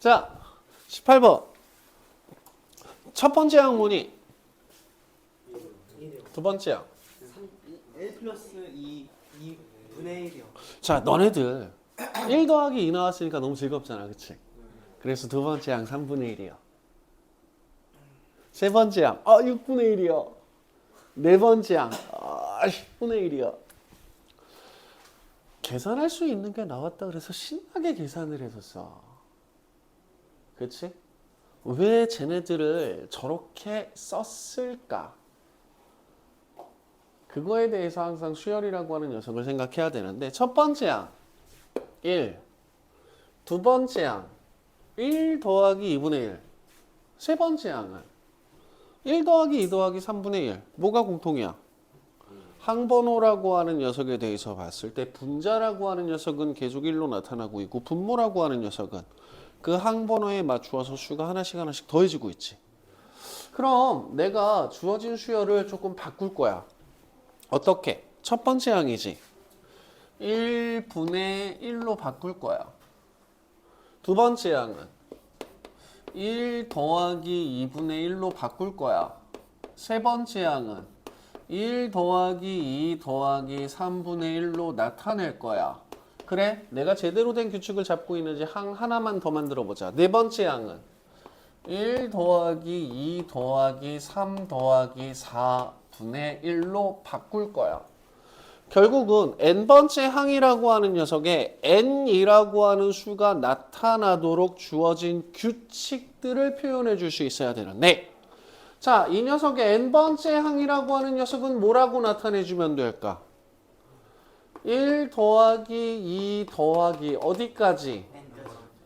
자, 18번. 첫 번째 항문이 두 번째 항. 1 플러스 2분의 1이요. 자, 너네들 1 더하기 2 나왔으니까 너무 즐겁잖아, 그치? 그래서 두 번째 항 3분의 1이요. 세 번째 항 6분의 1이요. 네 번째 항 10분의 1이요. 계산할 수 있는 게 나왔다 그래서 신나게 계산을 해줬어. 그치? 왜 쟤네들을 저렇게 썼을까? 그거에 대해서 항상 수열이라고 하는 녀석을 생각해야 되는데, 첫 번째 항 1, 두 번째 항 1 더하기 2분의 1, 세 번째 항은 1 더하기 2 더하기 3분의 1. 뭐가 공통이야? 항번호라고 하는 녀석에 대해서 봤을 때 분자라고 하는 녀석은 계속 1로 나타나고 있고, 분모라고 하는 녀석은 그 항번호에 맞추어서 수가 하나씩 하나씩 더해지고 있지. 그럼 내가 주어진 수열을 조금 바꿀 거야. 어떻게? 첫 번째 항이지. 1분의 1로 바꿀 거야. 두 번째 항은 1 더하기 2분의 1로 바꿀 거야. 세 번째 항은 1 더하기 2 더하기 3분의 1로 나타낼 거야. 그래? 내가 제대로 된 규칙을 잡고 있는지 항 하나만 더 만들어 보자. 네 번째 항은 1 더하기 2 더하기 3 더하기 4분의 1로 바꿀 거야. 결국은 n번째 항이라고 하는 녀석에 n이라고 하는 수가 나타나도록 주어진 규칙들을 표현해 줄 수 있어야 되는데, 자, 이 녀석의 n번째 항이라고 하는 녀석은 뭐라고 나타내 주면 될까? 1 더하기 2 더하기 어디까지?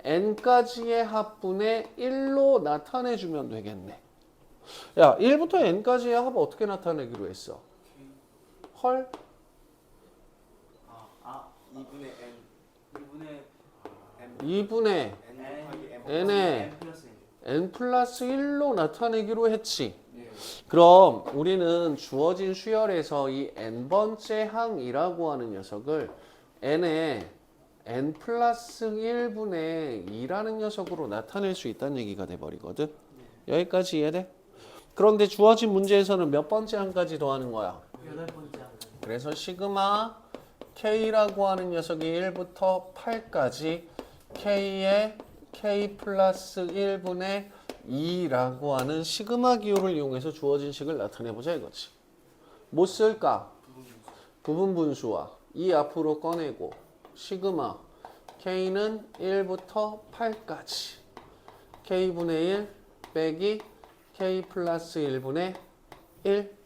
n까지의 합분의 1로 나타내 주면 되겠네. 야, 1부터 n까지의 합 어떻게 나타내기로 했어? 헐? 2분의 n 2분의 n에 n 플러스 1로 나타내기로 했지. 그럼 우리는 주어진 수열에서 이 n번째 항이라고 하는 녀석을 n에 n 플러스 1분의 2라는 녀석으로 나타낼 수 있다는 얘기가 돼버리거든. 여기까지 이해돼? 그런데 주어진 문제에서는 몇 번째 항까지 더하는 거야? 8번째. 그래서 시그마 K라고 하는 녀석이 1부터 8까지 K의 K 플러스 1분의 2라고 하는 시그마 기호를 이용해서 주어진 식을 나타내보자 이거지. 뭐 쓸까? 부분분수와 이 앞으로 꺼내고 시그마 K는 1부터 8까지 K분의 1 빼기 K 플러스 1분의 1.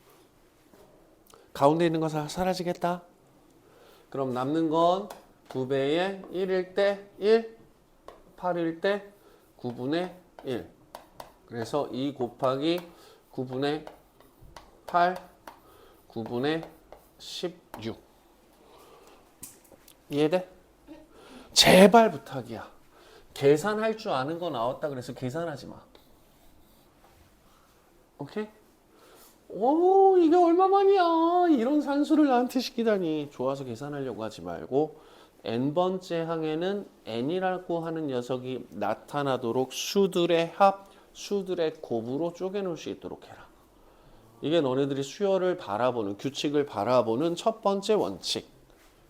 가운데 있는 거 사라지겠다. 그럼 남는 건 9배의 1일 때 1, 8일 때 9분의 1. 그래서 2 곱하기 9분의 8, 9분의 16. 이해돼? 제발 부탁이야. 계산할 줄 아는 거 나왔다 그래서 계산하지 마. 오케이? 오, 이게 얼마만이야. 이런 산수를 나한테 시키다니. 좋아서 계산하려고 하지 말고 n번째 항에는 n이라고 하는 녀석이 나타나도록 수들의 합, 수들의 곱으로 쪼개놓을 수 있도록 해라. 이게 너네들이 수열을 바라보는, 규칙을 바라보는 첫 번째 원칙.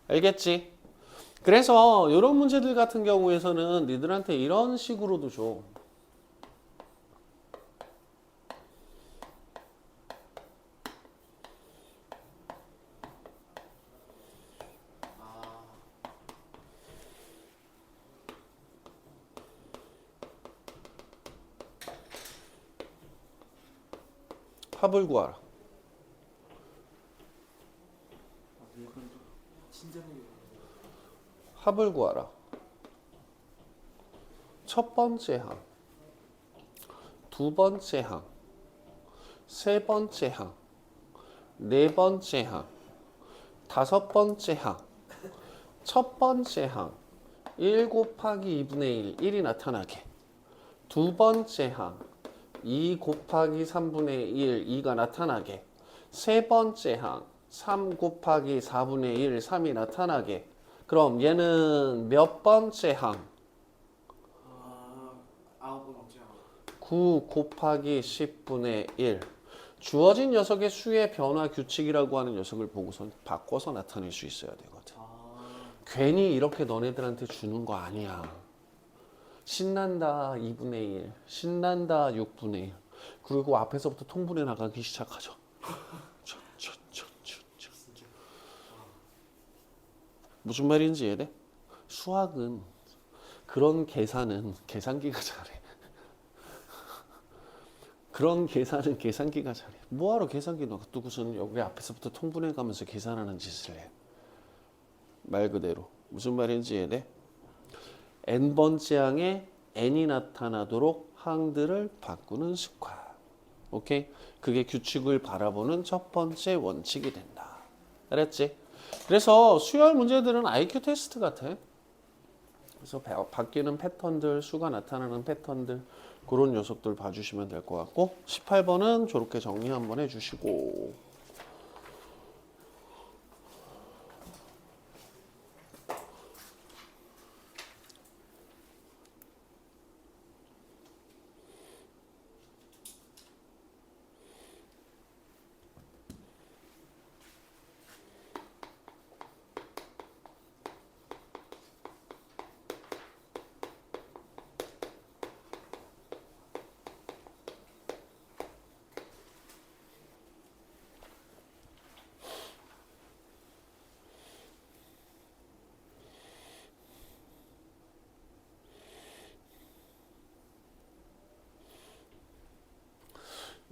알겠지? 그래서 이런 문제들 같은 경우에서는 니들한테 이런 식으로도 줘. 합을 구하라. 합을 구하라. 첫 번째 항, 두 번째 항, 세 번째 항, 네 번째 항, 다섯 번째 항, 첫 번째 항, 1 곱하기 2분의 1, 1이 나타나게. 두 번째 항, 2 곱하기 3분의 1, 2가 나타나게. 세 번째 항, 3 곱하기 4분의 1, 3이 나타나게. 그럼 얘는 몇 번째 항? 4번째 9 곱하기 10분의 1. 주어진 녀석의 수의 변화 규칙이라고 하는 녀석을 보고서 바꿔서 나타낼 수 있어야 되거든. 괜히 이렇게 너네들한테 주는 거 아니야. 신난다 2분의 1, 신난다 6분의 1. 그리고 앞에서부터 통분해 나가기 시작하죠. 무슨 말인지 이해돼? 수학은 그런 계산은 계산기가 잘해. 그런 계산은 계산기가 잘해. 뭐하러 계산기 놔두고서는 여기 앞에서부터 통분해 가면서 계산하는 짓을 해. 말 그대로. 무슨 말인지 이해돼? n번째 항에 n이 나타나도록 항들을 바꾸는 습관. 오케이? 그게 규칙을 바라보는 첫 번째 원칙이 된다. 알았지? 그래서 수열 문제들은 IQ 테스트 같아. 그래서 바뀌는 패턴들, 수가 나타나는 패턴들, 그런 녀석들 봐주시면 될 것 같고, 18번은 저렇게 정리 한번 해주시고.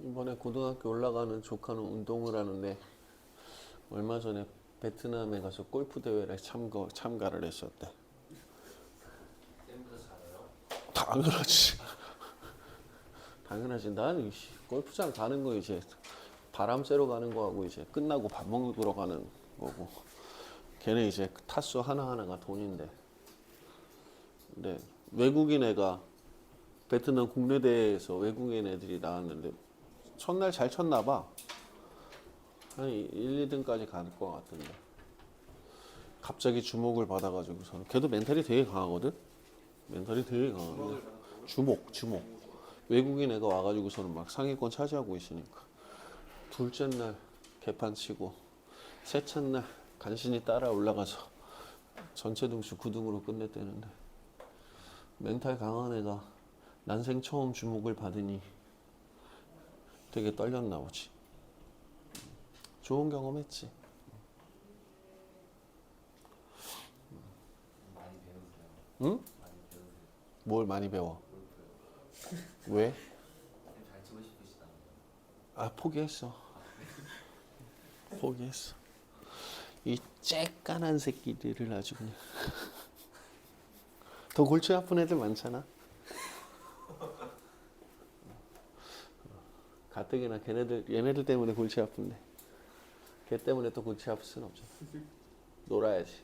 이번에 고등학교 올라가는 조카는 운동을 하는데 얼마 전에 베트남에 가서 골프 대회에 참가를 했었대. 쌤보다 잘해요? 당연하지. 당연하지. 나는 골프장 가는 거 이제 바람 쐬러 가는 거하고 이제 끝나고 밥 먹으러 가는 거고. 걔네 이제 타수 하나하나가 돈인데. 근데 외국인 애가 베트남 국내 대회에서 외국인 애들이 나왔는데 첫날 잘 쳤나 봐. 한 1, 2등까지 갈 것 같은데. 갑자기 주목을 받아가지고서는. 걔도 멘탈이 되게 강하거든? 멘탈이 되게 강한데. 주목. 외국인 애가 와가지고서는 막 상위권 차지하고 있으니까. 둘째 날 개판 치고, 셋째 날 간신히 따라 올라가서 전체 등수 9등으로 끝냈대는데. 멘탈 강한 애가 난생 처음 주목을 받으니 되게 떨렸나 보지. 좋은 경험했지. 많이 배우세요. 응? 많이 배우세요. 뭘 많이 배워? 골프요. 왜? 쌤 잘 치고 싶으시다고요. 아, 포기했어. 포기했어. 이 쬐깐한 새끼들을 아주 그냥. 더 골치 아픈 애들 많잖아. 가뜩이나 얘네들 때문에 골치 아픈데 걔 때문에 또 골치 아플 수는 없잖아. 놀아야지.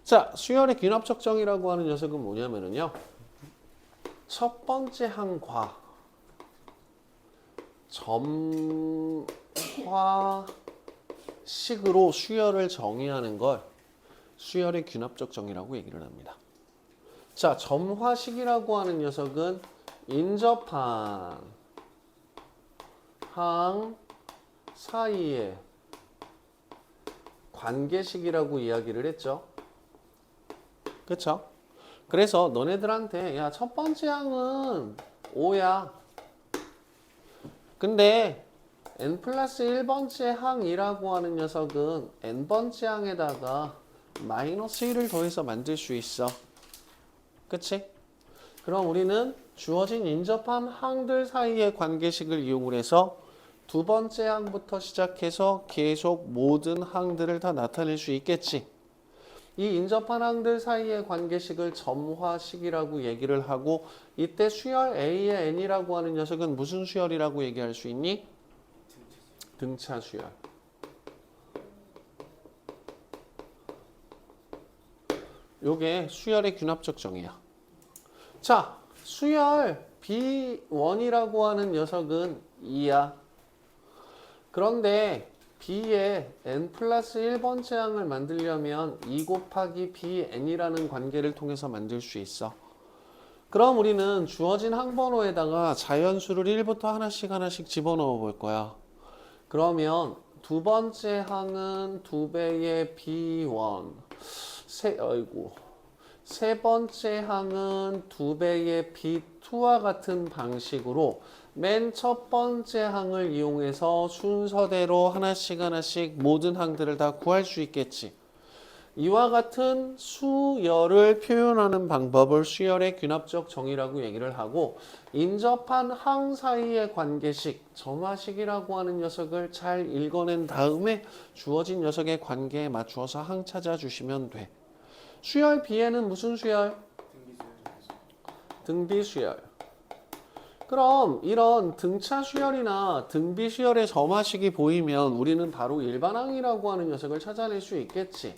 자, 수열의 귀납적정이라고 하는 녀석은 뭐냐면은요, 첫 번째 항과 점화식으로 수열을 정의하는 걸 수열의 귀납적정이라고 얘기를 합니다. 자, 점화식이라고 하는 녀석은 인접한 항 사이의 관계식이라고 이야기를 했죠. 그쵸? 그래서 너네들한테 야, 첫 번째 항은 5야. 근데 n 플러스 1번째 항이라고 하는 녀석은 n번째 항에다가 마이너스 1을 더해서 만들 수 있어. 그치? 그럼 우리는 주어진 인접한 항들 사이의 관계식을 이용을 해서 두 번째 항부터 시작해서 계속 모든 항들을 다 나타낼 수 있겠지. 이 인접한 항들 사이의 관계식을 점화식이라고 얘기를 하고, 이때 수열 A의 n이라고 하는 녀석은 무슨 수열이라고 얘기할 수 있니? 등차 수열. 요게 수열의 귀납적정이야. 자, 수열 B1이라고 하는 녀석은 2야. 그런데 B의 n 플러스 1번째 항을 만들려면 2 곱하기 Bn이라는 관계를 통해서 만들 수 있어. 그럼 우리는 주어진 항번호에다가 자연수를 1부터 하나씩 집어넣어 볼 거야. 그러면 두 번째 항은 2배의 B1. 세 번째 항은 2배의 B2와 같은 방식으로 맨 첫 번째 항을 이용해서 순서대로 하나씩 모든 항들을 다 구할 수 있겠지. 이와 같은 수열을 표현하는 방법을 수열의 귀납적 정의라고 얘기를 하고, 인접한 항 사이의 관계식, 점화식이라고 하는 녀석을 잘 읽어낸 다음에 주어진 녀석의 관계에 맞추어서 항 찾아주시면 돼. 수열 B에는 무슨 수열? 등비 수열. 그럼 이런 등차 수열이나 등비 수열의 점화식이 보이면 우리는 바로 일반항이라고 하는 녀석을 찾아낼 수 있겠지.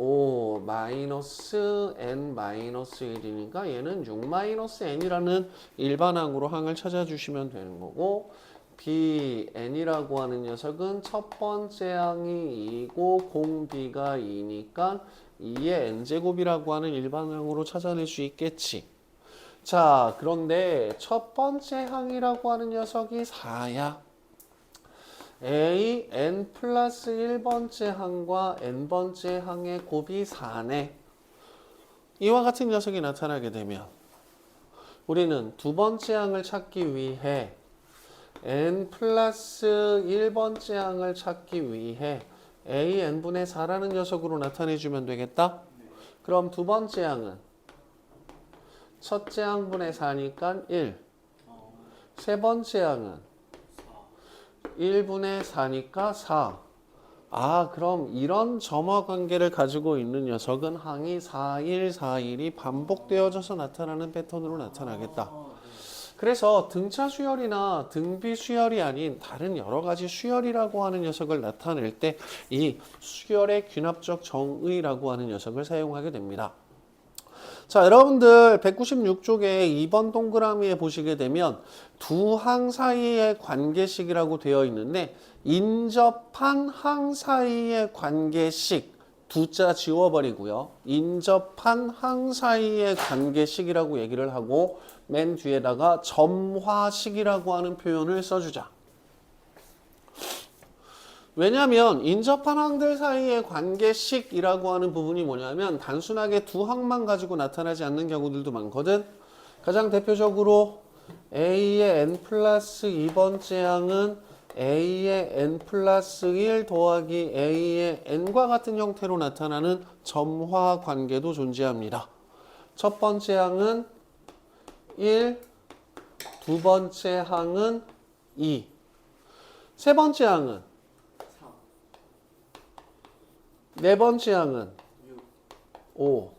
O 마이너스 n 마이너스 1이니까 얘는 6 마이너스 n이라는 일반항으로 항을 찾아주시면 되는 거고, bn이라고 하는 녀석은 첫 번째 항이 2고 공b가 2니까 2의 n제곱이라고 하는 일반항으로 찾아낼 수 있겠지. 자, 그런데 첫 번째 항이라고 하는 녀석이 4야. A, n 플러스 1번째 항과 n번째 항의 곱이 4네. 이와 같은 녀석이 나타나게 되면 우리는 두 번째 항을 찾기 위해 n 플러스 1번째 항을 찾기 위해 a n분의 4라는 녀석으로 나타내주면 되겠다. 그럼 두 번째 항은 첫째 항분의 4니까 1. 세 번째 항은 1분의 4니까 4. 아, 그럼 이런 점화 관계를 가지고 있는 녀석은 항이 4, 1, 4, 1이 반복되어져서 나타나는 패턴으로 나타나겠다. 그래서 등차 수열이나 등비 수열이 아닌 다른 여러 가지 수열이라고 하는 녀석을 나타낼 때 이 수열의 귀납적 정의라고 하는 녀석을 사용하게 됩니다. 자, 여러분들 196쪽에 2번 동그라미에 보시게 되면 두 항 사이의 관계식이라고 되어 있는데, 인접한 항 사이의 관계식 두자 지워버리고요. 인접한 항 사이의 관계식이라고 얘기를 하고 맨 뒤에다가 점화식이라고 하는 표현을 써주자. 왜냐하면 인접한 항들 사이의 관계식이라고 하는 부분이 뭐냐면 단순하게 두 항만 가지고 나타나지 않는 경우들도 많거든. 가장 대표적으로 A의 n 플러스 2번째 항은 A의 n 플러스 1 더하기 A의 n과 같은 형태로 나타나는 점화 관계도 존재합니다. 첫 번째 항은 1, 두 번째 항은 2, 세 번째 항은 네 번째 항은 5,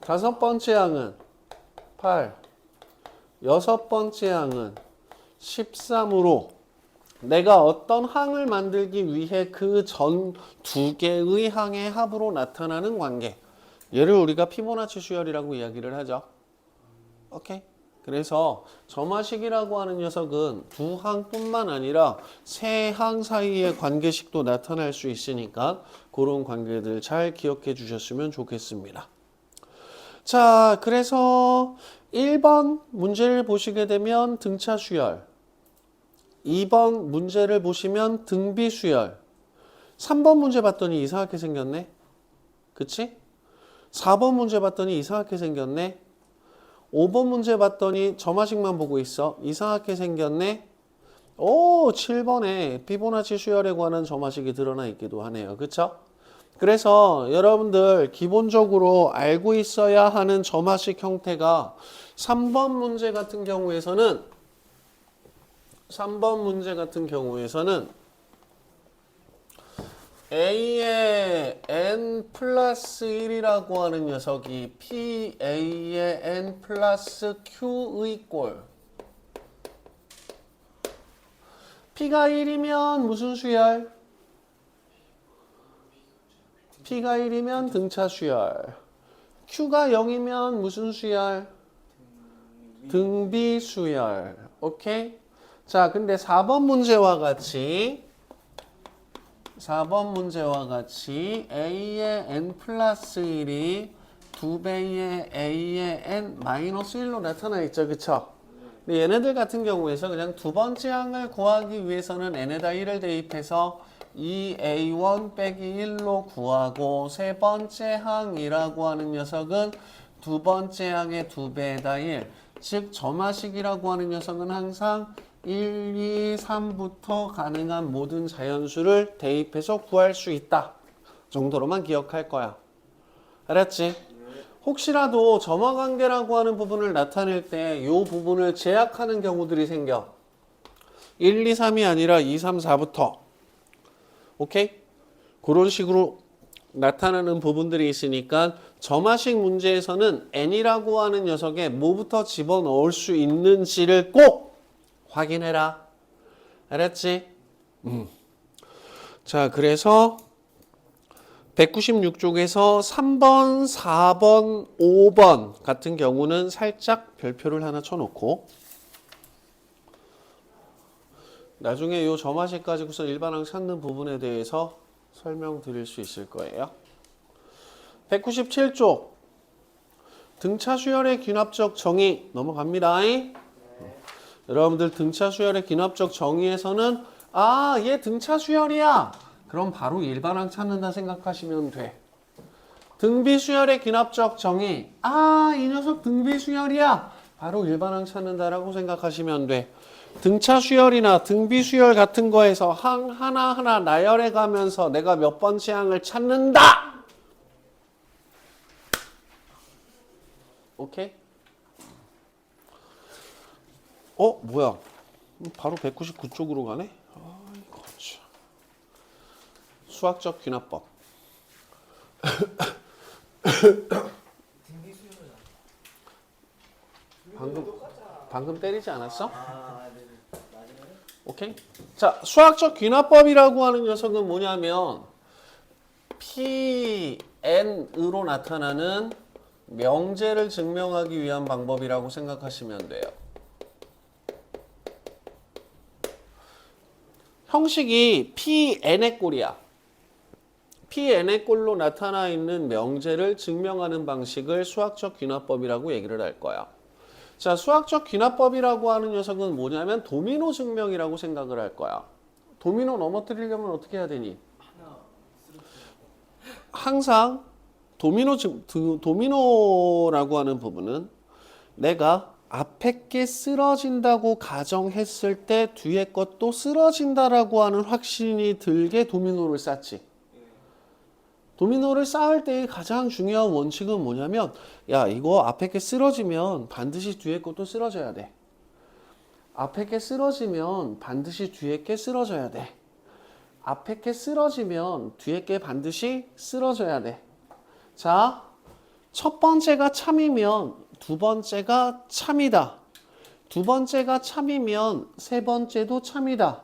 다섯 번째 항은 8, 여섯 번째 항은 13으로 내가 어떤 항을 만들기 위해 그 전 두 개의 항의 합으로 나타나는 관계, 얘를 우리가 피보나치 수열이라고 이야기를 하죠. 오케이? 그래서 점화식이라고 하는 녀석은 두 항뿐만 아니라 세 항 사이의 관계식도 나타날 수 있으니까 그런 관계들 잘 기억해 주셨으면 좋겠습니다. 자, 그래서 1번 문제를 보시게 되면 등차 수열, 2번 문제를 보시면 등비 수열, 3번 문제 봤더니 이상하게 생겼네. 그치? 4번 문제 봤더니 이상하게 생겼네. 5번 문제 봤더니 점화식만 보고 있어. 이상하게 생겼네. 오, 7번에 피보나치 수열에 관한 점화식이 드러나 있기도 하네요. 그쵸? 그래서 여러분들 기본적으로 알고 있어야 하는 점화식 형태가 3번 문제 같은 경우에서는 A의 n 플러스 1이라고 하는 녀석이 PA의 n 플러스 Q의 꼴. P가 1이면 무슨 수열? P가 1이면 등차 수열. Q가 0이면 무슨 수열? 등비 수열. 오케이? 자, 근데 4번 문제와 같이 A의 n 플러스 1이 2배의 a의 n 마이너스 1로 나타나 있죠. 그쵸? 근데 얘네들 같은 경우에서 그냥 두 번째 항을 구하기 위해서는 n에다 1을 대입해서 2a1 빼기 1로 구하고 세 번째 항이라고 하는 녀석은 두 번째 항의 2배에다 1. 즉 점화식이라고 하는 녀석은 항상 1, 2, 3부터 가능한 모든 자연수를 대입해서 구할 수 있다. 정도로만 기억할 거야. 알았지? 혹시라도 점화관계라고 하는 부분을 나타낼 때 이 부분을 제약하는 경우들이 생겨. 1, 2, 3이 아니라 2, 3, 4부터. 오케이? 그런 식으로 나타나는 부분들이 있으니까 점화식 문제에서는 n이라고 하는 녀석에 뭐부터 집어넣을 수 있는지를 꼭 확인해라. 알았지? 자, 그래서 196쪽에서 3번, 4번, 5번 같은 경우는 살짝 별표를 하나 쳐놓고 나중에 이 점화식 가지고서 일반항 찾는 부분에 대해서 설명드릴 수 있을 거예요. 197쪽 등차 수열의 귀납적 정의 넘어갑니다. 여러분들 등차 수열의 귀납적 정의에서는 얘 등차 수열이야. 그럼 바로 일반항 찾는다 생각하시면 돼. 등비 수열의 귀납적 정의. 이 녀석 등비 수열이야. 바로 일반항 찾는다라고 생각하시면 돼. 등차 수열이나 등비 수열 같은 거에서 항 하나하나 나열해 가면서 내가 몇 번째 항을 찾는다. 오케이? 뭐야? 바로 199쪽으로 가네? 아이고, 참. 수학적 귀납법. 방금 때리지 않았어? 네네. 마지막에 오케이? 자, 수학적 귀납법이라고 하는 녀석은 뭐냐면 Pn으로 나타나는 명제를 증명하기 위한 방법이라고 생각하시면 돼요. 형식이 Pn의 꼴이야. Pn의 꼴로 나타나 있는 명제를 증명하는 방식을 수학적 귀납법이라고 얘기를 할 거야. 자, 수학적 귀납법이라고 하는 녀석은 뭐냐면 도미노 증명이라고 생각을 할 거야. 도미노 넘어뜨리려면 어떻게 해야 되니? 항상 도미노라고 하는 부분은 내가 앞에 게 쓰러진다고 가정했을 때 뒤에 것도 쓰러진다라고 하는 확신이 들게 도미노를 쌓지. 도미노를 쌓을 때의 가장 중요한 원칙은 뭐냐면 야, 이거 앞에 게 쓰러지면 반드시 뒤에 것도 쓰러져야 돼. 앞에 게 쓰러지면 반드시 뒤에 게 쓰러져야 돼. 앞에 게 쓰러지면 뒤에 게 반드시 쓰러져야 돼. 자, 첫 번째가 참이면 두 번째가 참이다. 두 번째가 참이면 세 번째도 참이다.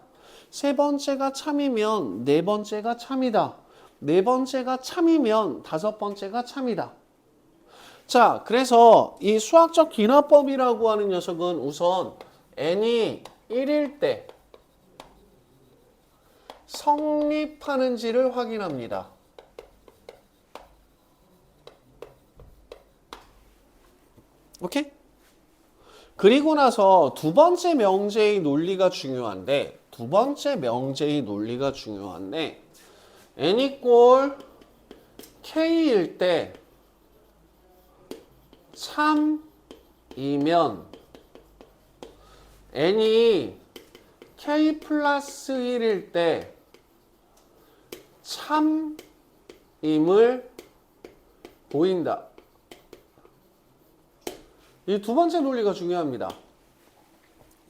세 번째가 참이면 네 번째가 참이다. 네 번째가 참이면 다섯 번째가 참이다. 자, 그래서 이 수학적 귀납법이라고 하는 녀석은 우선 n이 1일 때 성립하는지를 확인합니다. 오케이? 그리고 나서 두 번째 명제의 논리가 중요한데 n 이꼴 k일 때 참이면 n이 k 플러스 1일 때 참임을 보인다. 이 두 번째 논리가 중요합니다.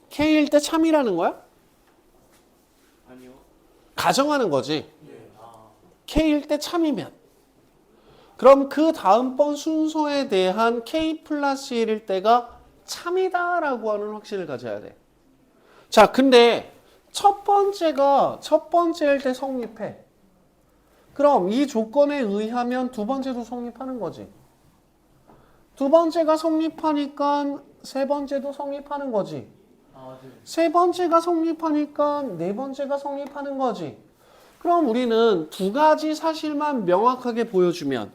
k일 때 참이라는 거야? 아니요. 가정하는 거지. 네. k일 때 참이면. 그럼 그 다음번 순서에 대한 k 플러스 1일 때가 참이다라고 하는 확신을 가져야 돼. 자, 근데 첫 번째일 때 성립해. 그럼 이 조건에 의하면 두 번째도 성립하는 거지. 두 번째가 성립하니까 세 번째도 성립하는 거지. 네. 세 번째가 성립하니까 네 번째가 성립하는 거지. 그럼 우리는 두 가지 사실만 명확하게 보여주면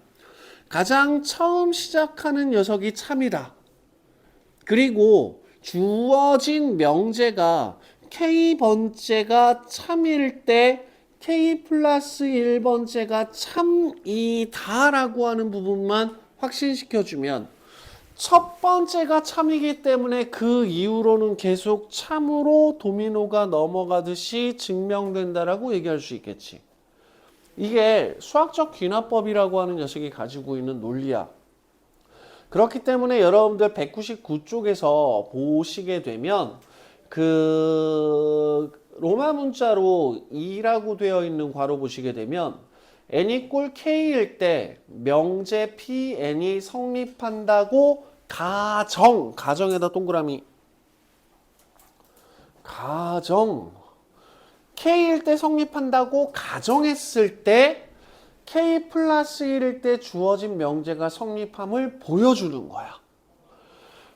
가장 처음 시작하는 녀석이 참이다. 그리고 주어진 명제가 K번째가 참일 때 K 플러스 1번째가 참이다 라고 하는 부분만 확신시켜주면 첫 번째가 참이기 때문에 그 이후로는 계속 참으로 도미노가 넘어가듯이 증명된다라고 얘기할 수 있겠지. 이게 수학적 귀납법이라고 하는 녀석이 가지고 있는 논리야. 그렇기 때문에 여러분들 199쪽에서 보시게 되면 그 로마 문자로 2라고 되어 있는 괄호 보시게 되면 n이 꼴 k일 때 명제 pn이 성립한다고 가정에다 동그라미 가정 k일 때 성립한다고 가정했을 때 k 플러스 1일 때 주어진 명제가 성립함을 보여주는 거야.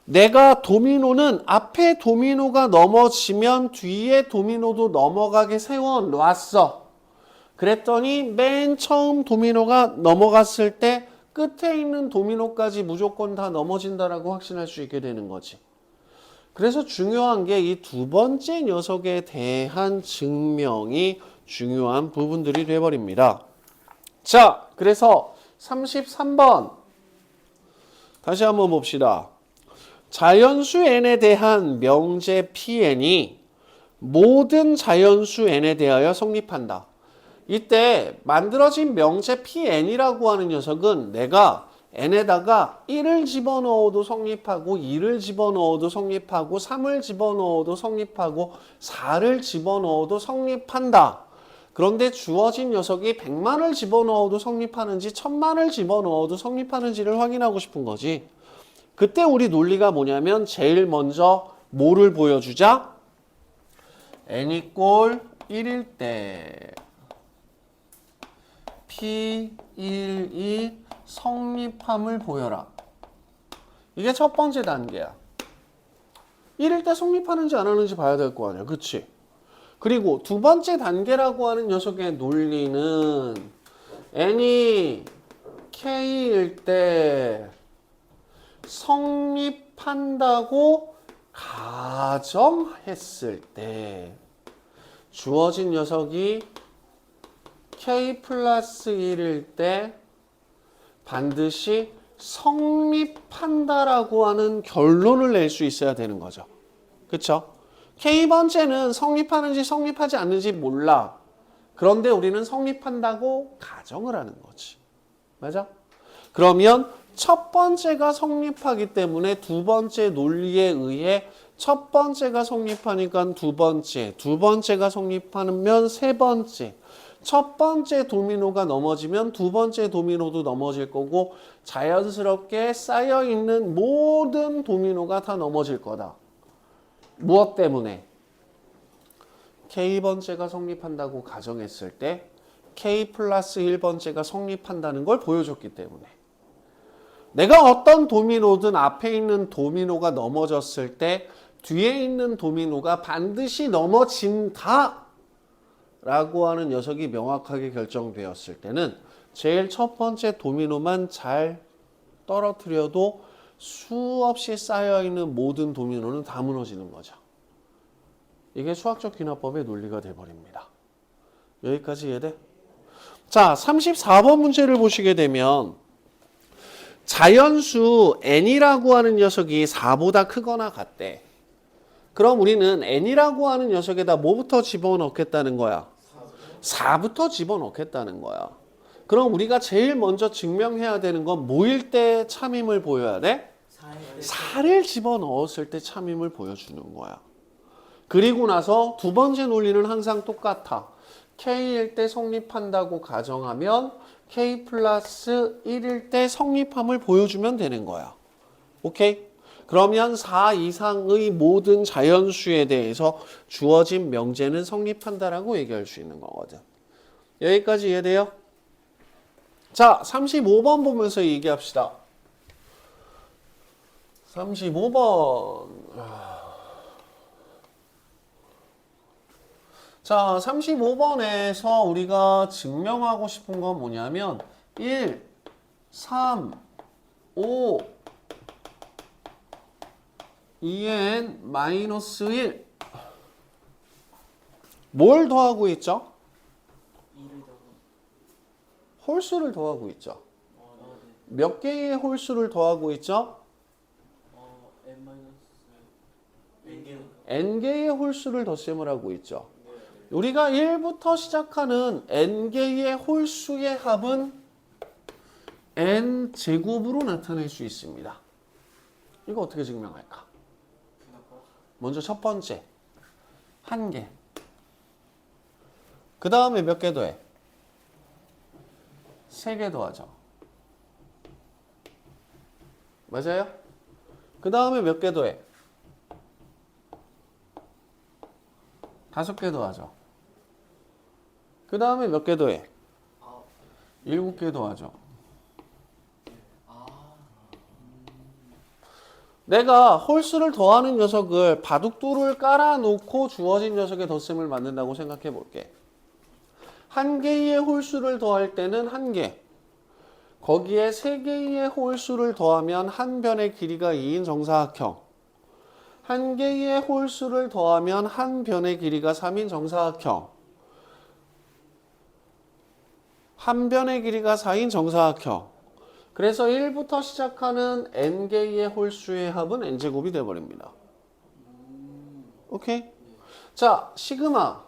내가 도미노는 앞에 도미노가 넘어지면 뒤에 도미노도 넘어가게 세워놨어. 그랬더니 맨 처음 도미노가 넘어갔을 때 끝에 있는 도미노까지 무조건 다 넘어진다라고 확신할 수 있게 되는 거지. 그래서 중요한 게 이 두 번째 녀석에 대한 증명이 중요한 부분들이 돼버립니다. 자, 그래서 33번 다시 한번 봅시다. 자연수 n에 대한 명제 pn이 모든 자연수 n에 대하여 성립한다. 이때 만들어진 명제 pn이라고 하는 녀석은 내가 n에다가 1을 집어넣어도 성립하고 2를 집어넣어도 성립하고 3을 집어넣어도 성립하고 4를 집어넣어도 성립한다. 그런데 주어진 녀석이 100만을 집어넣어도 성립하는지 1000만을 집어넣어도 성립하는지를 확인하고 싶은 거지. 그때 우리 논리가 뭐냐면 제일 먼저 뭐를 보여주자? n이 꼴 1일 때 P1이 성립함을 보여라. 이게 첫 번째 단계야. 1일 때 성립하는지 안 하는지 봐야 될 거 아니야. 그치? 그리고 두 번째 단계라고 하는 녀석의 논리는 n이 k일 때 성립한다고 가정했을 때 주어진 녀석이 k 플러스 1일 때 반드시 성립한다라고 하는 결론을 낼 수 있어야 되는 거죠. 그쵸? K번째는 성립하는지 성립하지 않는지 몰라. 그런데 우리는 성립한다고 가정을 하는 거지. 맞아? 그러면 첫 번째가 성립하기 때문에 두 번째 논리에 의해 첫 번째가 성립하니까 두 번째가 성립하면 세 번째. 첫 번째 도미노가 넘어지면 두 번째 도미노도 넘어질 거고 자연스럽게 쌓여있는 모든 도미노가 다 넘어질 거다. 무엇 때문에? K번째가 성립한다고 가정했을 때 K 플러스 1번째가 성립한다는 걸 보여줬기 때문에 내가 어떤 도미노든 앞에 있는 도미노가 넘어졌을 때 뒤에 있는 도미노가 반드시 넘어진다 라고 하는 녀석이 명확하게 결정되었을 때는 제일 첫 번째 도미노만 잘 떨어뜨려도 수없이 쌓여있는 모든 도미노는 다 무너지는 거죠. 이게 수학적 귀납법의 논리가 돼버립니다. 여기까지 이해돼? 자, 34번 문제를 보시게 되면 자연수 n이라고 하는 녀석이 4보다 크거나 같대. 그럼 우리는 n이라고 하는 녀석에다 뭐부터 집어넣겠다는 거야? 4부터 집어넣겠다는 거야. 그럼 우리가 제일 먼저 증명해야 되는 건 뭐일 때 참임을 보여야 돼? 4를 집어넣었을 때 참임을 보여주는 거야. 그리고 나서 두 번째 논리는 항상 똑같아. K일 때 성립한다고 가정하면 K 플러스 1일 때 성립함을 보여주면 되는 거야. 오케이? 그러면 4 이상의 모든 자연수에 대해서 주어진 명제는 성립한다라고 얘기할 수 있는 거거든. 여기까지 이해돼요? 자, 35번 보면서 얘기합시다. 35번. 자, 35번에서 우리가 증명하고 싶은 건 뭐냐면 1. 3, 5, 2n 마이너스 1. 뭘 더하고 있죠? 2를 더하고. 홀수를 더하고 있죠. 네. 몇 개의 홀수를 더하고 있죠? n 마이너스 n 개. n개의 홀수를 덧셈을 하고 있죠. 우리가 1부터 시작하는 n개의 홀수의 합은 n제곱으로 나타낼 수 있습니다. 이거 어떻게 증명할까? 먼저 첫 번째, 1개. 그 다음에 몇 개 더해? 3개 더하죠. 맞아요? 그 다음에 몇 개 더해? 5개 더하죠. 그 다음에 몇 개 더해? 7개 더하죠. 내가 홀수를 더하는 녀석을 바둑돌을 깔아놓고 주어진 녀석의 덧셈을 만든다고 생각해 볼게. 1개의 홀수를 더할 때는 1개. 거기에 3개의 홀수를 더하면 한 변의 길이가 2인 정사각형. 1개의 홀수를 더하면 한 변의 길이가 3인 정사각형. 한 변의 길이가 4인 정사각형. 그래서 1부터 시작하는 n개의 홀수의 합은 n제곱이 되어버립니다. 오케이? 자, 시그마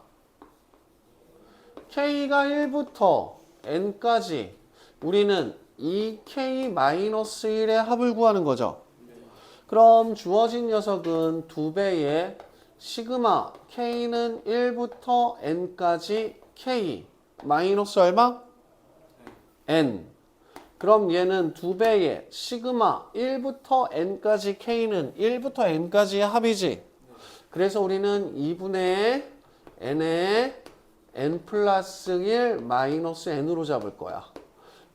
k가 1부터 n까지 우리는 2k-1의 합을 구하는 거죠. 그럼 주어진 녀석은 2배의 시그마 k는 1부터 n까지 k 마이너스 얼마? n. 그럼 얘는 2배의 시그마 1부터 n까지 k는 1부터 n까지의 합이지. 그래서 우리는 2분의 n에 n 플러스 1 마이너스 n으로 잡을 거야.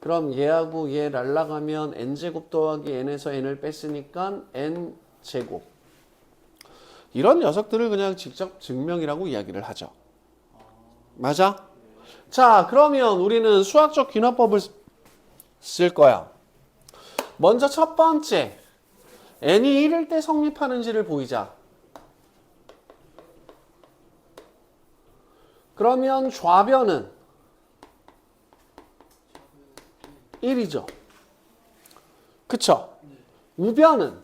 그럼 얘하고 얘 날라가면 n제곱 더하기 n에서 n을 뺐으니까 n제곱. 이런 녀석들을 그냥 직접 증명이라고 이야기를 하죠. 맞아? 자, 그러면 우리는 수학적 귀납법을 쓸 거야. 먼저 첫 번째, n이 1일 때 성립하는지를 보이자. 그러면 좌변은 1이죠. 그쵸? 우변은?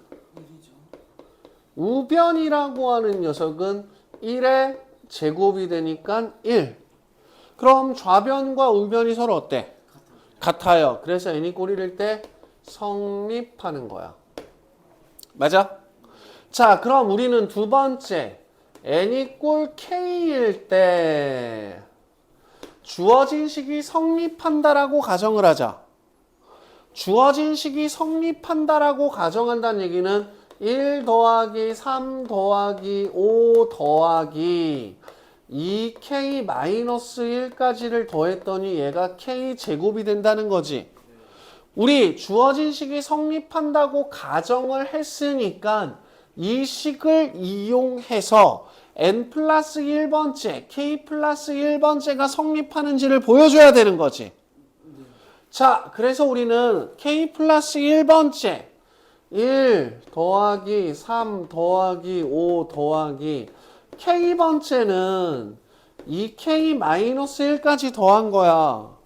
우변이라고 하는 녀석은 1의 제곱이 되니까 1. 그럼 좌변과 우변이 서로 어때? 같아요. 그래서 n이 꼴1일 때 성립하는 거야. 맞아? 자, 그럼 우리는 두 번째, n이 꼴 k일 때 주어진 식이 성립한다라고 가정을 하자. 주어진 식이 성립한다라고 가정한다는 얘기는 1 더하기 3 더하기 5 더하기 2k-1까지를 더했더니 얘가 k제곱이 된다는 거지. 우리 주어진 식이 성립한다고 가정을 했으니까 이 식을 이용해서 n 플러스 1번째, k 플러스 1번째가 성립하는지를 보여줘야 되는 거지. 자, 그래서 우리는 k 플러스 1번째 1 더하기 3 더하기 5 더하기 k번째는 2k-1까지 더한 거야.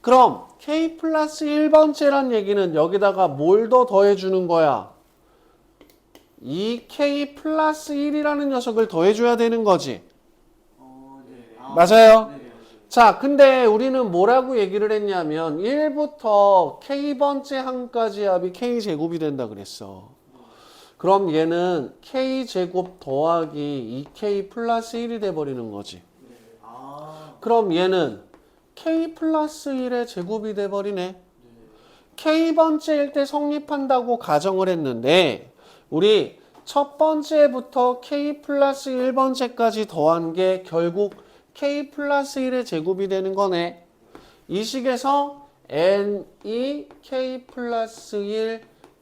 그럼 k 플러스 1번째란 얘기는 여기다가 뭘 더 더해주는 거야? 2k 플러스 1이라는 녀석을 더해줘야 되는 거지. 맞아요? 자, 근데 우리는 뭐라고 얘기를 했냐면 1부터 k번째 항까지 합이 k제곱이 된다 그랬어. 그럼 얘는 k제곱 더하기 2k 플러스 1이 돼버리는 거지. 그럼 얘는 k 플러스 1의 제곱이 돼버리네. k번째일 때 성립한다고 가정을 했는데 우리 첫 번째부터 k 플러스 1번째까지 더한 게 결국 k 플러스 1의 제곱이 되는 거네. 이 식에서 n이 k 플러스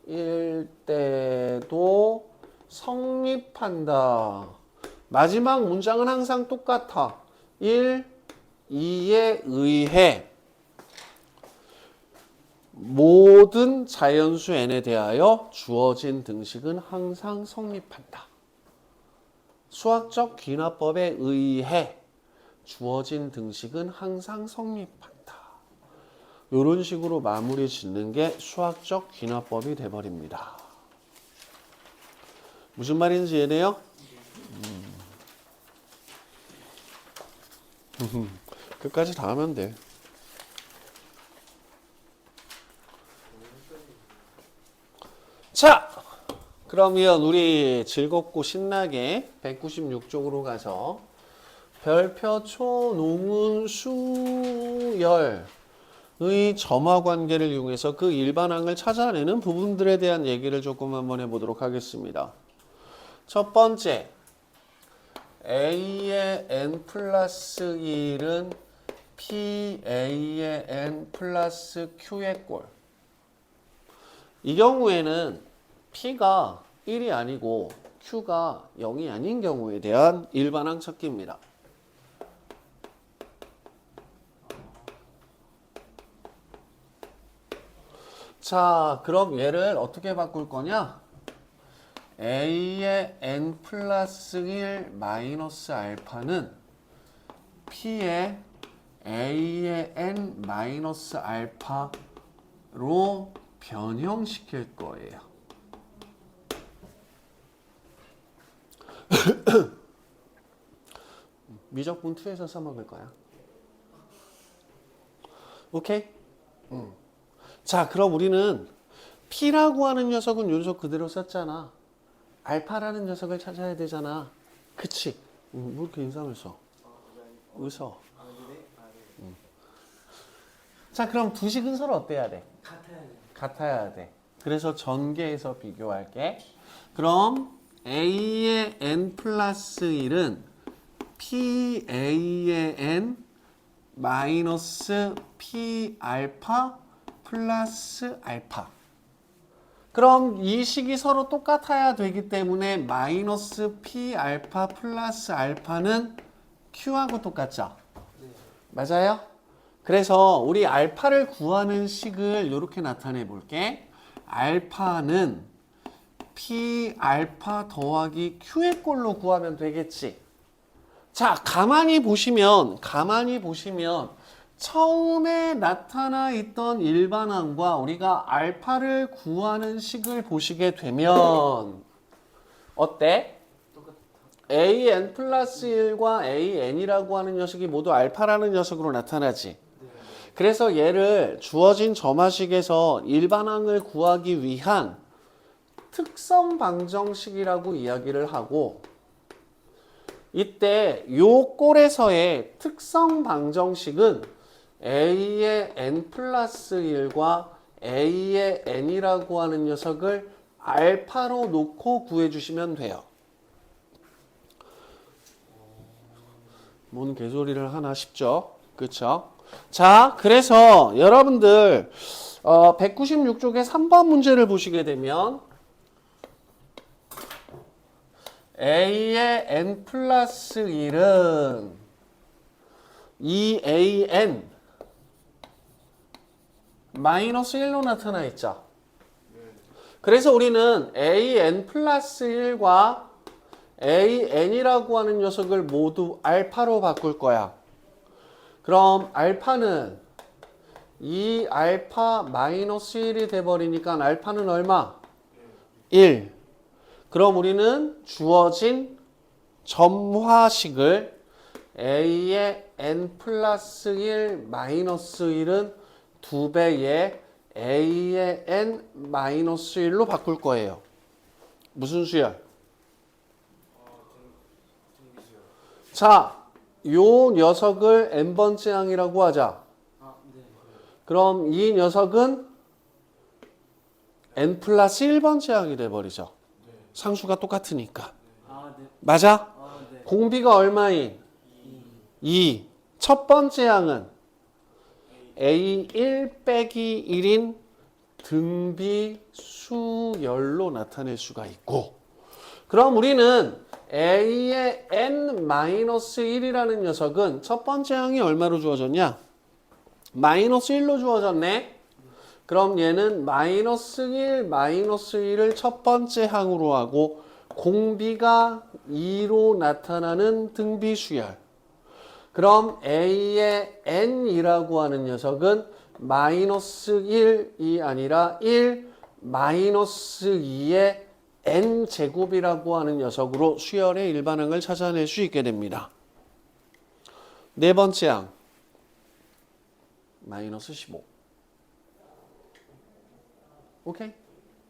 1일 때도 성립한다. 마지막 문장은 항상 똑같아. 1, 2에 의해 모든 자연수 n에 대하여 주어진 등식은 항상 성립한다. 수학적 귀납법에 의해 주어진 등식은 항상 성립한다. 이런 식으로 마무리 짓는 게 수학적 귀납법이 돼버립니다. 무슨 말인지 이해돼요? 끝까지 다 하면 돼. 자, 그러면 우리 즐겁고 신나게 196쪽으로 가서 별표 초농운 수열의 점화 관계를 이용해서 그 일반항을 찾아내는 부분들에 대한 얘기를 조금 한번 해보도록 하겠습니다. 첫 번째, A의 n 플러스 1은 PA의 n 플러스 Q의 꼴. 이 경우에는 P가 1이 아니고 Q가 0이 아닌 경우에 대한 일반항 찾기입니다. 자, 그럼 얘를 어떻게 바꿀 거냐? A의 n 플러스 1 마이너스 알파는 P의 A의 n 마이너스 알파로 변형시킬 거예요. 미적분 2에서 써먹을 거야. 오케이? 자, 그럼 우리는 P라고 하는 녀석은 요 녀석 그대로 썼잖아. 알파라는 녀석을 찾아야 되잖아. 그치? 뭐 이렇게 인상을 써? 웃어. 자, 그럼 두 식은 서로 어때야 돼? 같아야 돼. 그래서 전개해서 비교할게. 그럼 A의 n 플러스 1은 PA의 n 마이너스 P 알파 플러스 알파. 그럼 이 식이 서로 똑같아야 되기 때문에 마이너스 P 알파 플러스 알파는 Q하고 똑같죠? 네. 맞아요? 그래서 우리 알파를 구하는 식을 이렇게 나타내 볼게. 알파는 P 알파 더하기 Q의 꼴로 구하면 되겠지. 자, 가만히 보시면 처음에 나타나 있던 일반항과 우리가 알파를 구하는 식을 보시게 되면 어때? AN 플러스 1과 AN이라고 하는 녀석이 모두 알파라는 녀석으로 나타나지. 그래서 얘를 주어진 점화식에서 일반항을 구하기 위한 특성 방정식이라고 이야기를 하고, 이때 요 꼴에서의 특성 방정식은 A의 n 플러스 1과 A의 n이라고 하는 녀석을 알파로 놓고 구해주시면 돼요. 뭔 개소리를 하나 싶죠? 그쵸? 자, 그래서 여러분들 196쪽의 3번 문제를 보시게 되면 A의 n 플러스 1은 2AN 마이너스 1로 나타나 있죠. 그래서 우리는 AN 플러스 1과 AN이라고 하는 녀석을 모두 알파로 바꿀 거야. 그럼 알파는 2알파 마이너스 1이 돼버리니까 알파는 얼마? 1. 그럼 우리는 주어진 점화식을 A의 n 플러스 1 마이너스 1은 2배의 A의 n 마이너스 1로 바꿀 거예요. 무슨 수열? 자, 요 녀석을 n번째 항이라고 하자. 네. 그럼 이 녀석은 n 플러스 1번째 항이 돼버리죠. 상수가 똑같으니까. 네. 맞아? 네. 공비가 얼마인? 2. 첫 번째 항은 A1 빼기 1인 등비 수열로 나타낼 수가 있고, 그럼 우리는 A의 n-1이라는 녀석은 첫 번째 항이 얼마로 주어졌냐? 마이너스 1로 주어졌네. 그럼 얘는 마이너스 1, 마이너스 1을 첫 번째 항으로 하고 공비가 2로 나타나는 등비 수열. 그럼 A의 N이라고 하는 녀석은 마이너스 1이 아니라 1 마이너스 2의 N제곱이라고 하는 녀석으로 수열의 일반항을 찾아낼 수 있게 됩니다. 네 번째 항 마이너스 15. 오케이?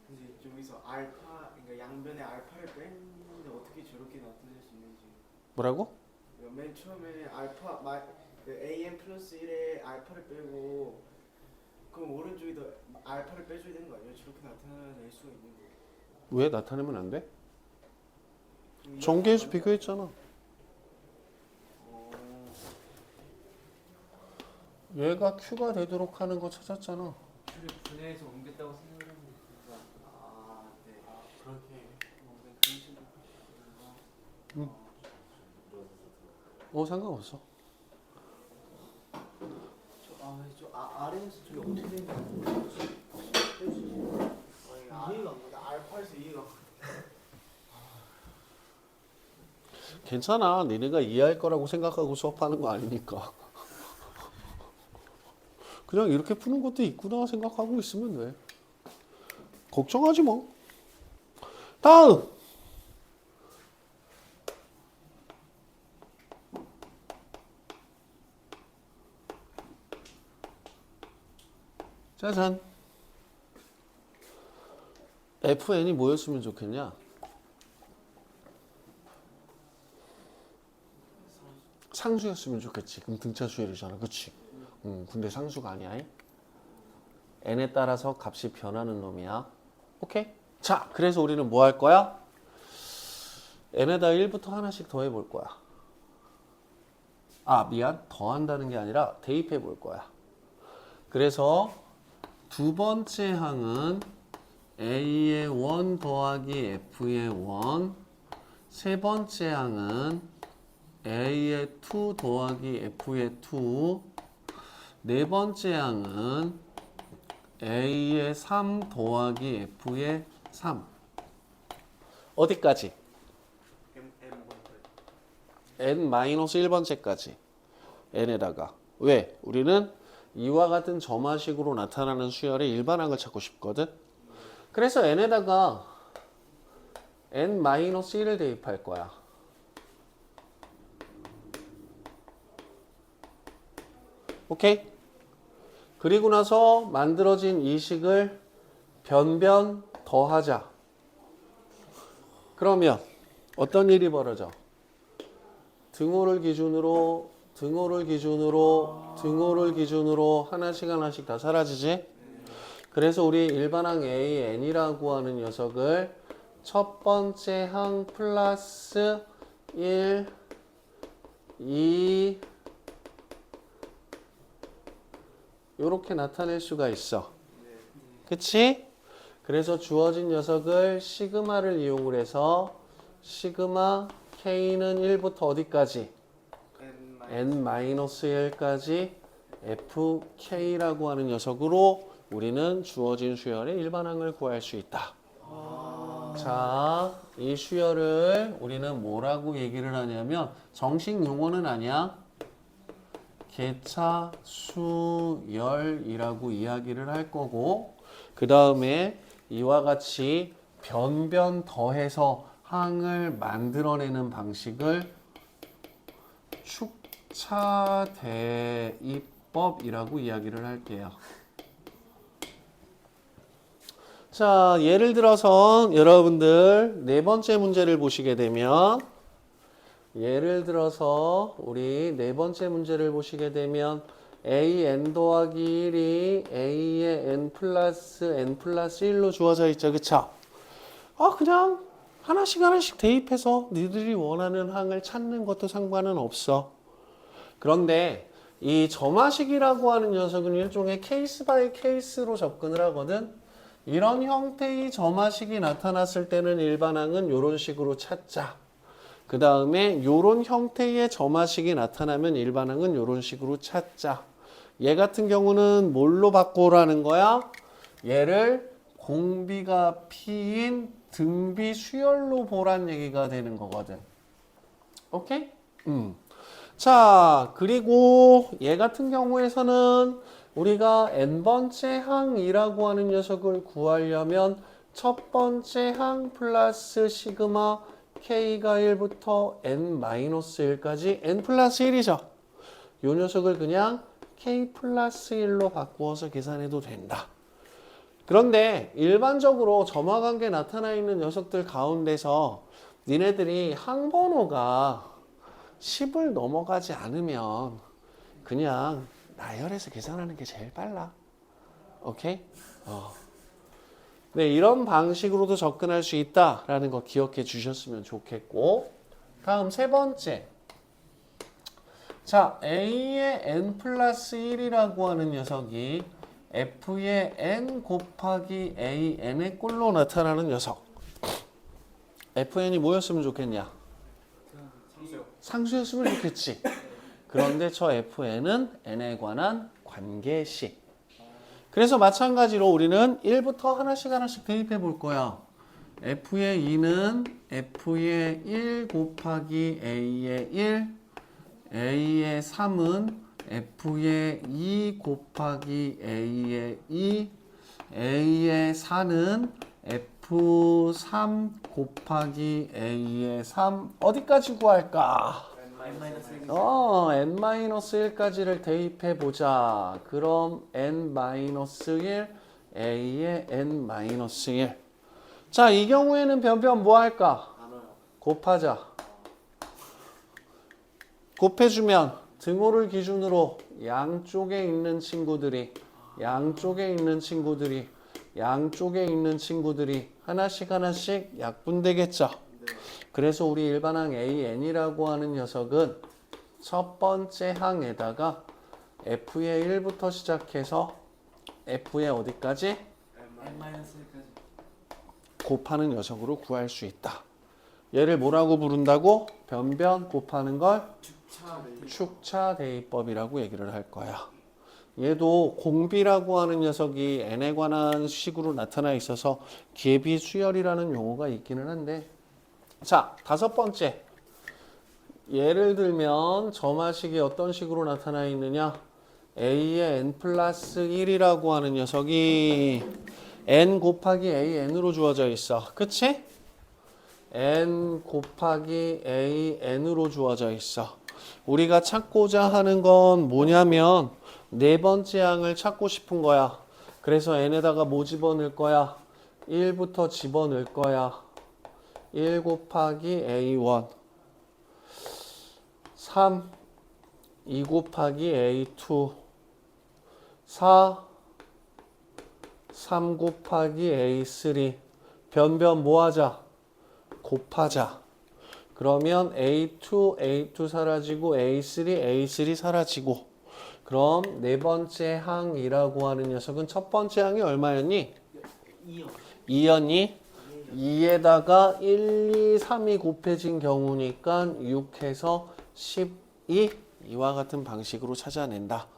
근데 여기서 알파, 그러니까 양변에 알파를 뺐는데 어떻게 저렇게 나타낼 수 있는지. 뭐라고? 맨 처음에 알파 그 am 플러스 1에 알파를 빼고 그럼 오른쪽에도 알파를 빼줘야 되는 거 아니에요? 저렇게 나타낼 수가 있는 거. 왜 나타내면 안 돼? 그럼 전개해서 이해가 안 비교했잖아. 얘가 Q가 되도록 하는 거 찾았잖아. 큐를 분해해서 옮겼다고 생각을 하면 네. 그렇게 뭔가 그런 식으로 상관없어. 아래에서 저게 어떻게 되는 거야? 이해가 안 가. 알파에서 이해가 안 가. 괜찮아. 니네가 이해할 거라고 생각하고 수업하는 거 아니니까. 그냥 이렇게 푸는 것도 있구나 생각하고 있으면 돼. 걱정하지 뭐. 다음. 짜잔. FN이 뭐였으면 좋겠냐? 상수였으면 좋겠지. 그럼 등차 수열이잖아. 그치? 근데 상수가 아니야. n에 따라서 값이 변하는 놈이야. 오케이? 자, 그래서 우리는 뭐 할 거야? n에다 1부터 하나씩 더해 볼 거야. 아, 미안. 더한다는 게 아니라 대입해 볼 거야. 그래서 두 번째 항은 a의 1 더하기 f의 1. 세 번째 항은 a의 2 더하기 f의 2. 네 번째 항은 a의 3 더하기 f의 3. 어디까지? n-1번째까지. n에다가. 왜? 우리는 이와 같은 점화식으로 나타나는 수열의 일반항을 찾고 싶거든. 그래서 n에다가 n-1을 대입할 거야. 오케이? 그리고 나서 만들어진 이 식을 변변 더하자. 그러면 어떤 일이 벌어져? 등호를 기준으로 하나씩 하나씩 다 사라지지? 그래서 우리 일반항 AN이라고 하는 녀석을 첫 번째 항 플러스 1, 2 요렇게 나타낼 수가 있어. 그치? 그래서 주어진 녀석을 시그마를 이용을 해서 시그마 K는 1부터 어디까지? n-1까지 fk라고 하는 녀석으로 우리는 주어진 수열의 일반항을 구할 수 있다. 자, 이 수열을 우리는 뭐라고 얘기를 하냐면 정식 용어는 아니야. 개차 수열이라고 이야기를 할 거고, 그 다음에 이와 같이 변변 더해서 항을 만들어내는 방식을 축차대입법이라고 이야기를 할게요. 자, 예를 들어서 여러분들 네 번째 문제를 보시게 되면 우리 네 번째 문제를 보시게 되면 an 더하기 1이 a의 n 플러스 1로 주어져 있죠. 그쵸? 그냥 하나씩 대입해서 니들이 원하는 항을 찾는 것도 상관은 없어. 그런데 이 점화식이라고 하는 녀석은 일종의 케이스 바이 케이스로 접근을 하거든. 이런 형태의 점화식이 나타났을 때는 일반항은 이런 식으로 찾자. 그 다음에 이런 형태의 점화식이 나타나면 일반항은 이런 식으로 찾자. 얘 같은 경우는 뭘로 바꾸라는 거야? 얘를 공비가 P인 등비 수열로 보란 얘기가 되는 거거든. 오케이? 자, 그리고 얘 같은 경우에서는 우리가 n번째 항이라고 하는 녀석을 구하려면 첫 번째 항 플러스 시그마 k가 1부터 n-1까지 n 플러스 1이죠. 이 녀석을 그냥 k 플러스 1로 바꾸어서 계산해도 된다. 그런데 일반적으로 점화관계 나타나 있는 녀석들 가운데서 니네들이 항번호가 10을 넘어가지 않으면 그냥 나열해서 계산하는 게 제일 빨라. 오케이? 네, 이런 방식으로도 접근할 수 있다라는 거 기억해 주셨으면 좋겠고, 다음 세 번째. 자, A의 n 플러스 1이라고 하는 녀석이 F의 n 곱하기 AN의 꼴로 나타나는 녀석. FN이 뭐였으면 좋겠냐? 상수였으면 좋겠지. 그런데 저 FN은 n에 관한 관계식. 그래서 마찬가지로 우리는 1부터 하나씩 대입해 볼 거야. F의 2는 F의 1 곱하기 A의 1, A의 3은 F의 2 곱하기 A의 2, A의 4는 F3 곱하기 A의 3. 어디까지 구할까? n-1까지를 대입해 보자. 그럼 n-1, A의 n-1. 자, 이 경우에는 변변 뭐 할까? 곱하자. 곱해주면 등호를 기준으로 양쪽에 있는 친구들이 하나씩 약분되겠죠. 그래서 우리 일반항 AN이라고 하는 녀석은 첫 번째 항에다가 F의 1부터 시작해서 F의 어디까지? n-1까지. 곱하는 녀석으로 구할 수 있다. 얘를 뭐라고 부른다고? 변변 곱하는 걸 축차 대입법이라고 얘기를 할 거야. 얘도 공비라고 하는 녀석이 n에 관한 식으로 나타나 있어서 계비 수열이라는 용어가 있기는 한데, 자, 다섯 번째. 예를 들면 점화식이 어떤 식으로 나타나 있느냐? A의 n 플러스 1이라고 하는 녀석이 n 곱하기 AN으로 주어져 있어. 그치? n 곱하기 AN으로 주어져 있어. 우리가 찾고자 하는 건 뭐냐면 네 번째 항을 찾고 싶은 거야. 그래서 n에다가 뭐 집어넣을 거야? 1부터 집어넣을 거야. 1 곱하기 A1, 3, 2 곱하기 A2, 4, 3 곱하기 A3. 변변 뭐 하자? 곱하자. 그러면 A2 사라지고 A3 사라지고. 그럼 네 번째 항이라고 하는 녀석은 첫 번째 항이 얼마였니? 2였니? 2에다가 1, 2, 3이 곱해진 경우니까 6해서 12. 이와 같은 방식으로 찾아낸다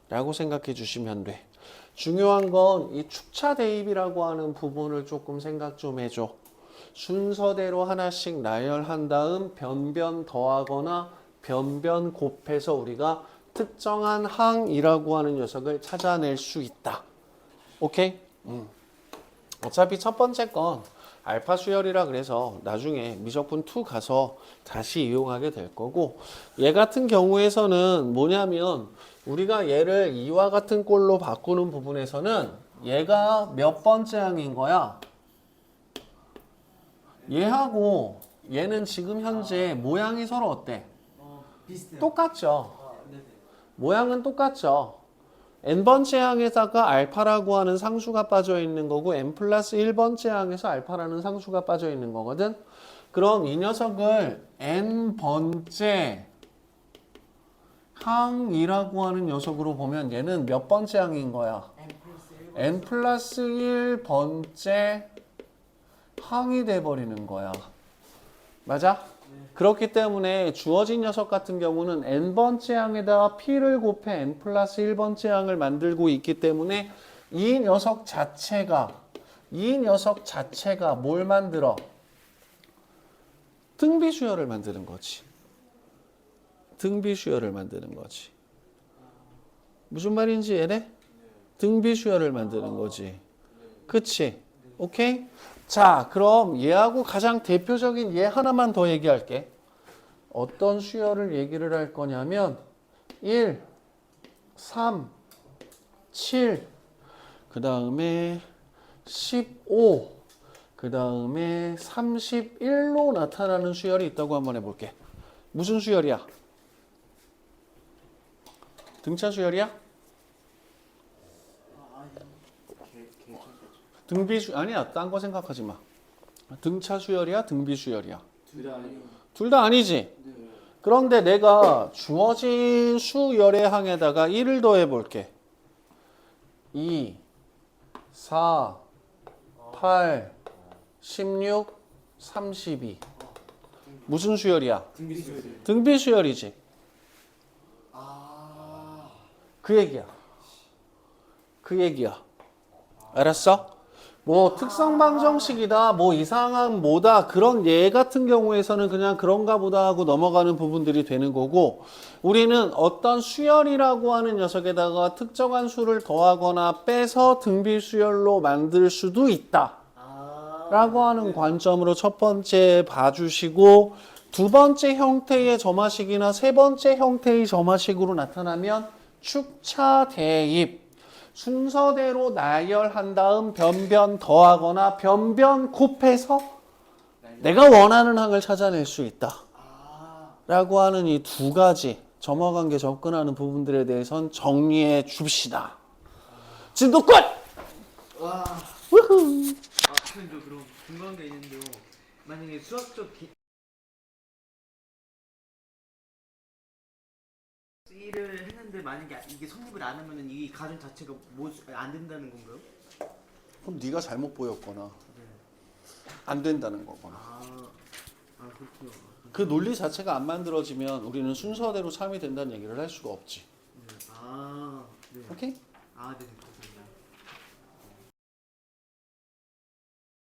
라고 생각해 주시면 돼. 중요한 건 이 축차 대입이라고 하는 부분을 조금 생각 좀 해줘. 순서대로 하나씩 나열한 다음 변변 더하거나 변변 곱해서 우리가 특정한 항이라고 하는 녀석을 찾아낼 수 있다. 오케이? 어차피 첫 번째 건 알파 수열이라 그래서 나중에 미적분 2 가서 다시 이용하게 될 거고, 얘 같은 경우에서는 뭐냐면 우리가 얘를 이와 같은 꼴로 바꾸는 부분에서는 얘가 몇 번째 항인 거야? 얘하고 얘는 지금 현재 모양이 서로 어때? 비슷해요. 똑같죠. 네네. 모양은 똑같죠. n번째 항에다가 알파라고 하는 상수가 빠져 있는 거고 n 플러스 1번째 항에서 알파라는 상수가 빠져 있는 거거든. 그럼 이 녀석을 n번째 항이라고 하는 녀석으로 보면 얘는 몇 번째 항인 거야? n 플러스 1번째 항이 돼버리는 거야. 맞아? 그렇기 때문에 주어진 녀석 같은 경우는 n번째 항에다가 p를 곱해 n 플러스 1번째 항을 만들고 있기 때문에 이 녀석 자체가 뭘 만들어? 등비수열을 만드는 거지. 등비수열을 만드는 거지. 무슨 말인지 얘네? 등비수열을 만드는 거지. 그치? 오케이? 자, 그럼 얘하고 가장 대표적인 얘 하나만 더 얘기할게. 어떤 수열을 얘기를 할 거냐면 1, 3, 7, 그 다음에 15, 그 다음에 31로 나타나는 수열이 있다고 한번 해볼게. 무슨 수열이야? 등차 수열이야? 등비수 아니야. 딴 거 생각하지 마. 등차 수열이야, 등비 수열이야. 둘다 아니에요. 둘 다 아니지. 네. 그런데 내가 주어진 수열의 항에다가 1을 더해 볼게. 2, 4, 8, 16, 32. 무슨 수열이야? 등비수열이. 등비 수열이지. 그 얘기야. 그 얘기야. 알았어? 뭐 특성 방정식이다, 뭐 이상한 뭐다, 그런 예 같은 경우에서는 그냥 그런가 보다 하고 넘어가는 부분들이 되는 거고, 우리는 어떤 수열이라고 하는 녀석에다가 특정한 수를 더하거나 빼서 등비수열로 만들 수도 있다 라고 하는 관점으로 첫 번째 봐주시고, 두 번째 형태의 점화식이나 세 번째 형태의 점화식으로 나타나면 축차 대입, 순서대로 나열한 다음 변변 더하거나 변변 곱해서 내가 원하는 항을 찾아낼 수 있다 라고 하는 이 두 가지 점화관계 접근하는 부분들에 대해선 정리해 줍시다. 진도 끝! 와. 우후. 선생님 저 그럼 궁금한 게 있는데요. 만약에 수학적 일을 했는데 만약에 이게 성립을 안 하면은 이 가정 자체가 안 된다는 건가요? 그럼 네가 잘못 보였거나 안 된다는 거거나, 그렇군요. 그 논리 자체가 안 만들어지면 우리는 순서대로 3이 된다는 얘기를 할 수가 없지. 네. 네. 오케이? 네.